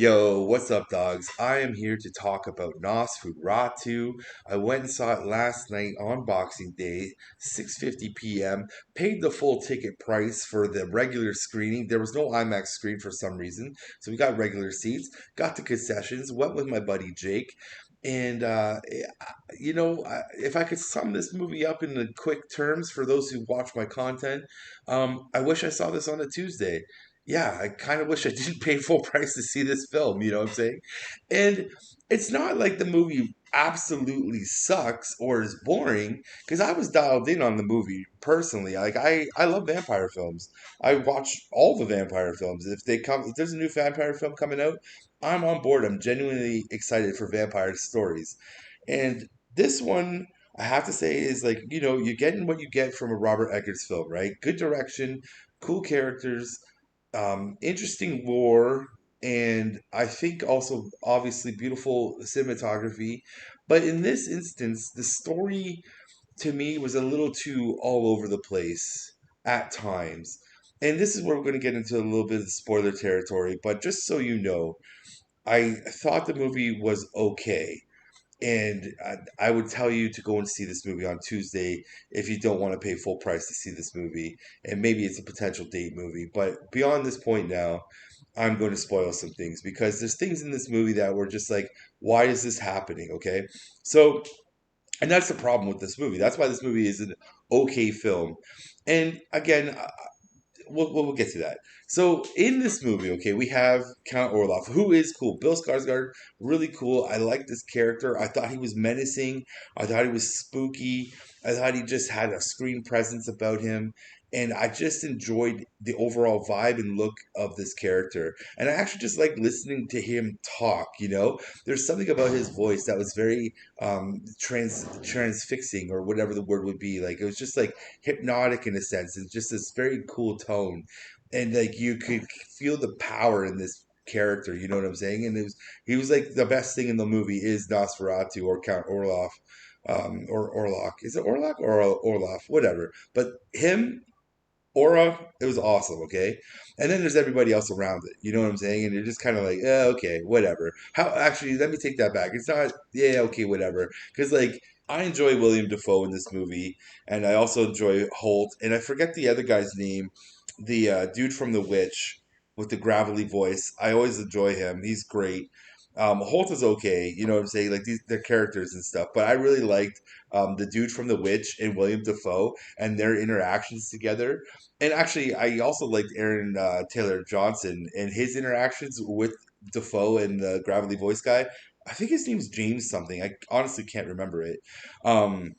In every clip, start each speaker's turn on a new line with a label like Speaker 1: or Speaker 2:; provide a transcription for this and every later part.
Speaker 1: Yo, what's up, dogs? I am here to talk about Nosferatu. I went and saw it last night on Boxing Day, 6:50 p.m. Paid the full ticket price for the regular screening. There was no IMAX screen for some reason, so we got regular seats. Got the concessions. Went with my buddy Jake, and if I could sum this movie up in the quick terms for those who watch my content, I wish I saw this on a Tuesday. Yeah, I kind of wish I didn't pay full price to see this film, you know what I'm saying? And it's not like the movie absolutely sucks or is boring, because I was dialed in on the movie personally. I love vampire films. I watch all the vampire films. If there's a new vampire film coming out, I'm on board. I'm genuinely excited for vampire stories. And this one, I have to say, is like, you're getting what you get from a Robert Eggers film, right? Good direction, cool characters, interesting lore, and I think also obviously beautiful cinematography. But in this instance, the story to me was a little too all over the place at times. And this is where we're going to get into a little bit of spoiler territory. But just so you know, I thought the movie was okay. And I would tell you to go and see this movie on Tuesday if you don't want to pay full price to see this movie. And maybe it's a potential date movie. But beyond this point now, I'm going to spoil some things because there's things in this movie that were just like, why is this happening? Okay. So, and that's the problem with this movie. That's why this movie is an okay film. And again, we'll get to that. So in this movie, okay, we have Count Orloff, who is cool. Bill Skarsgård, really cool. I like this character. I thought he was menacing. I thought he was spooky. I thought he just had a screen presence about him. And I just enjoyed the overall vibe and look of this character. And I actually just like listening to him talk, you know? There's something about his voice that was very transfixing, or whatever the word would be. Like, it was just like hypnotic in a sense, and just this very cool tone, and like you could feel the power in this character. You know what I'm saying? And he was like the best thing in the movie is Nosferatu or Count Orloff, or Orlok. Is it Orlok or Orloff? Whatever. But him. Aura, it was awesome, okay? And then there's everybody else around it. You know what I'm saying? And you're just kind of like, yeah, okay, whatever. How actually, let me take that back. It's not, yeah, okay, whatever. Because like I enjoy William Dafoe in this movie, and I also enjoy Holt, and I forget the other guy's name, the dude from The Witch with the gravelly voice. I always enjoy him. He's great. Holt is okay, you know what I'm saying? Like these, their characters and stuff. But I really liked the dude from The Witch and William Dafoe and their interactions together. And actually, I also liked Aaron Taylor Johnson and his interactions with Defoe and the gravelly voice guy. I think his name's James something. I honestly can't remember it. Um,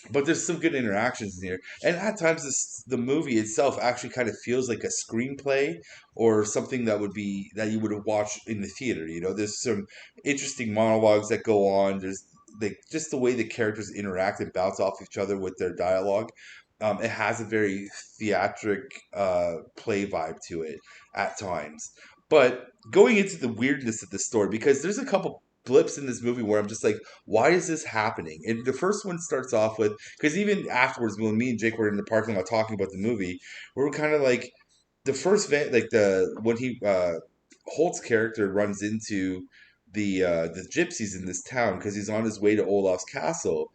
Speaker 1: but there's some good interactions in here, and at times the movie itself actually kind of feels like a screenplay or something that you would have watched in the theater. You know, there's some interesting monologues that go on. There's like just the way the characters interact and bounce off each other with their dialogue. It has a very theatric play vibe to it at times. But going into the weirdness of the story, because there's a couple blips in this movie where I'm just like, why is this happening? And the first one starts off with, because even afterwards, when me and Jake were in the parking lot talking about the movie, we were kind of like, the first van, like the when he Holt's character runs into the gypsies in this town because he's on his way to Olaf's castle,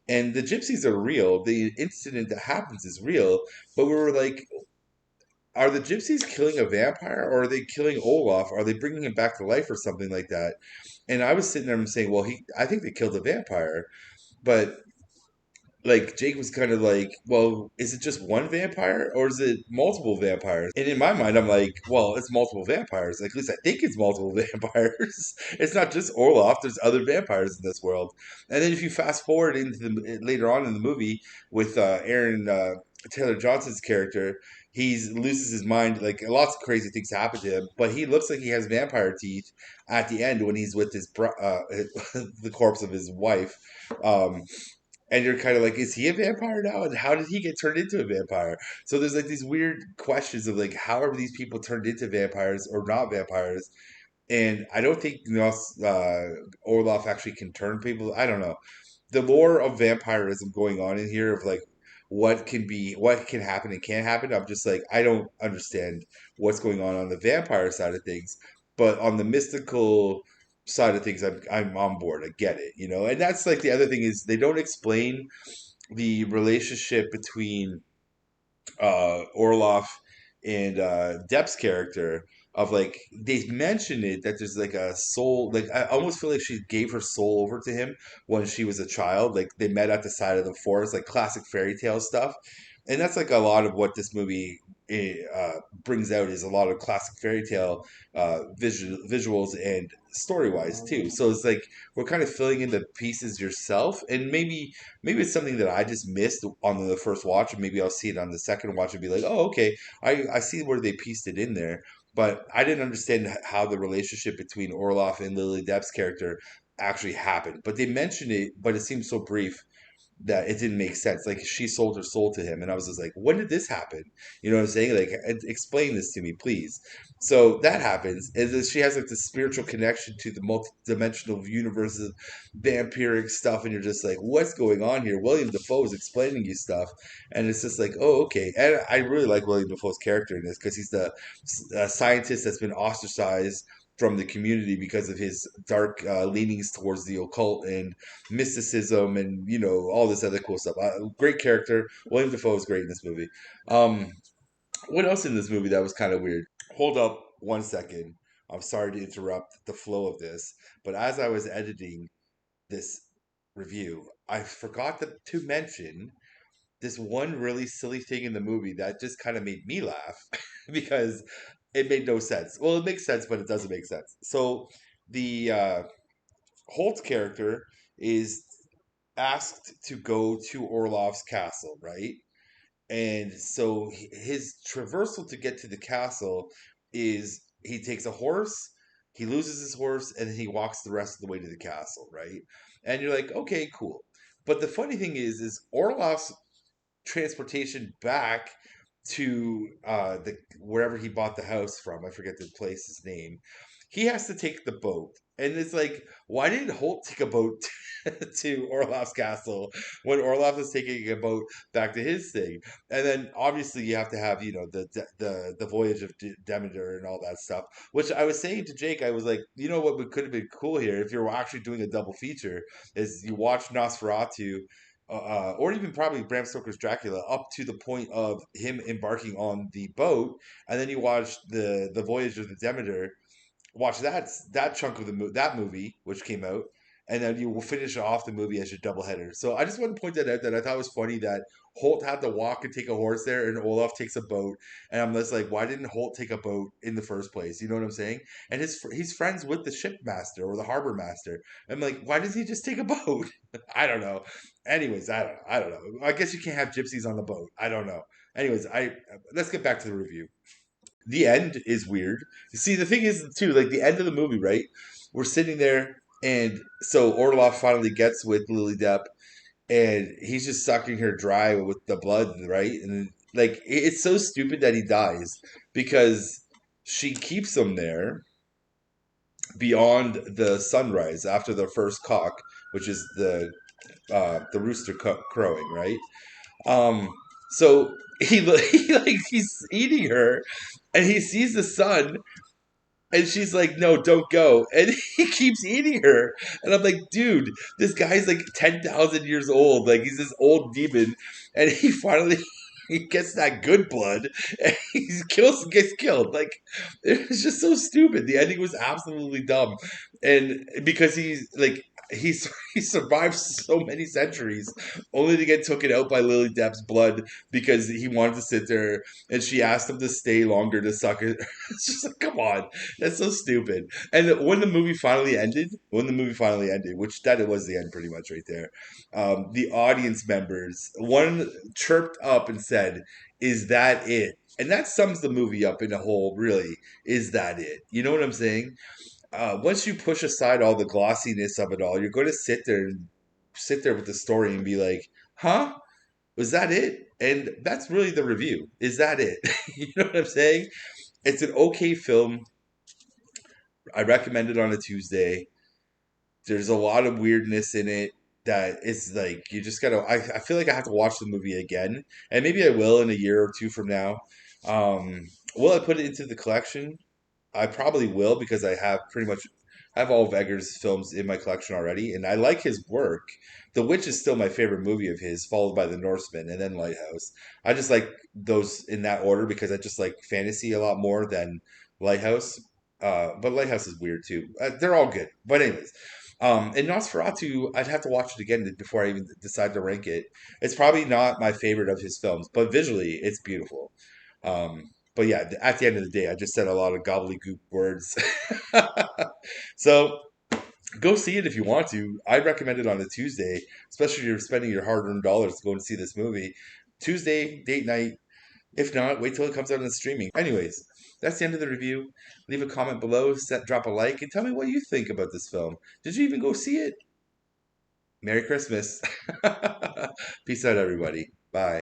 Speaker 1: and the gypsies are real. The incident that happens is real, but we were like, are the gypsies killing a vampire, or are they killing Olaf? Are they bringing him back to life or something like that? And I was sitting there and saying, well, I think they killed a vampire. But like Jake was kind of like, well, is it just one vampire or is it multiple vampires? And in my mind, I'm like, well, it's multiple vampires. Like, at least I think it's multiple vampires. It's not just Orloff. There's other vampires in this world. And then if you fast forward into later on in the movie with Aaron Taylor Johnson's character, he loses his mind. Like, lots of crazy things happen to him, but he looks like he has vampire teeth at the end when he's with the corpse of his wife. Um, and you're kind of like, is he a vampire now? And how did he get turned into a vampire? So there's like these weird questions of like, how are these people turned into vampires or not vampires? And I don't think Orloff actually can turn people. I don't know. The lore of vampirism going on in here of like what can happen and can't happen. I'm just like, I don't understand what's going on the vampire side of things. but on the mystical side of things, I'm on board. I get it, you know. And that's like the other thing is they don't explain the relationship between Orloff and Depp's character of like they mentioned it that there's like a soul like I almost feel like she gave her soul over to him when she was a child, like they met at the side of the forest, like classic fairy tale stuff. And that's like a lot of what this movie brings out is a lot of classic fairy tale visuals and story wise too. So it's like we're kind of filling in the pieces yourself, and maybe it's something that I just missed on the first watch, and maybe I'll see it on the second watch and be like, oh, okay, I see where they pieced it in there. But I didn't understand how the relationship between Orloff and Lily Depp's character actually happened. But they mentioned it, but it seemed so brief that it didn't make sense. Like she sold her soul to him, and I was just like, when did this happen? You know what I'm saying? Like, explain this to me, please. So that happens, and then she has like this spiritual connection to the multi-dimensional universe of vampiric stuff, and you're just like, what's going on here? William Dafoe is explaining you stuff, and it's just like, oh, okay. And I really like William Dafoe's character in this because he's the scientist that's been ostracized from the community because of his dark leanings towards the occult and mysticism and all this other cool stuff. Great character. William Dafoe is great in this movie. Um, what else in this movie that was kind of weird? Hold up 1 second. I'm sorry to interrupt the flow of this, but as I was editing this review, I forgot to mention this one really silly thing in the movie that just kind of made me laugh because it made no sense. Well, it makes sense, but it doesn't make sense. So the Holt character is asked to go to Orlov's castle, right? And so his traversal to get to the castle is he takes a horse, he loses his horse, and then he walks the rest of the way to the castle, right? And you're like, okay, cool. But the funny thing is Orlov's transportation back to the wherever he bought the house from. I forget the place's name. He has to take the boat, and it's like, why didn't Holt take a boat to Orlov's castle when Orlov is taking a boat back to his thing? And then obviously you have to have the voyage of Demeter and all that stuff. Which I was saying to Jake, I was like, what could have been cool here if you're actually doing a double feature is you watch Nosferatu or even probably Bram Stokers Dracula up to the point of him embarking on the boat, and then you watch the Voyage of the Demeter, watch that chunk of that movie which came out, and then you will finish off the movie as your doubleheader. So I just want to point that out that I thought it was funny that Holt had to walk and take a horse there, and Olaf takes a boat, and I'm just like, why didn't Holt take a boat in the first place? You know what I'm saying? And he's friends with the shipmaster or the harbor master. I'm like, why does he just take a boat? I don't know. Anyways, I don't know. I guess you can't have gypsies on the boat. I don't know. Anyways, I let's get back to the review. The end is weird. See, the thing is too, like the end of the movie, right? We're sitting there, and so Orlov finally gets with Lily Depp, and he's just sucking her dry with the blood, right? And like it's so stupid that he dies because she keeps him there beyond the sunrise after the first cock, which is the rooster crowing, right? Um, so he's eating her, and he sees the sun, and she's like, no, don't go. And he keeps eating her. And I'm like, dude, this guy's like 10,000 years old. Like, he's this old demon. And he finally he gets that good blood and gets killed. Like, it was just so stupid. The ending was absolutely dumb. And because he's like, he survived so many centuries only to get taken out by Lily Depp's blood because he wanted to sit there and she asked him to stay longer to suck it. It's just like, come on. That's so stupid. And when the movie finally ended, which that it was the end pretty much right there, the audience members, one chirped up and said, "Is that it?" And that sums the movie up in a whole. Really, is that it? You know what I'm saying? Once you push aside all the glossiness of it all, you're going to sit there with the story and be like, "Huh? Was that it?" And that's really the review. Is that it? You know what I'm saying? It's an okay film. I recommend it on a Tuesday. There's a lot of weirdness in it that it's like you just gotta. I feel like I have to watch the movie again, and maybe I will in a year or two from now. Will I put it into the collection? I probably will because I have pretty much I have all of Eggers' films in my collection already, and I like his work. The Witch is still my favorite movie of his, followed by The Norseman and then Lighthouse. I just like those in that order because I just like fantasy a lot more than Lighthouse. But Lighthouse is weird too. They're all good, but anyways. And Nosferatu, I'd have to watch it again before I even decide to rank it. It's probably not my favorite of his films, but visually, it's beautiful. But yeah, at the end of the day, I just said a lot of gobbledygook words. So go see it if you want to. I'd recommend it on a Tuesday, especially if you're spending your hard-earned dollars to go and see this movie. Tuesday, date night. If not, wait till it comes out on streaming. Anyways, that's the end of the review. Leave a comment below, drop a like, and tell me what you think about this film. Did you even go see it? Merry Christmas. Peace out, everybody. Bye.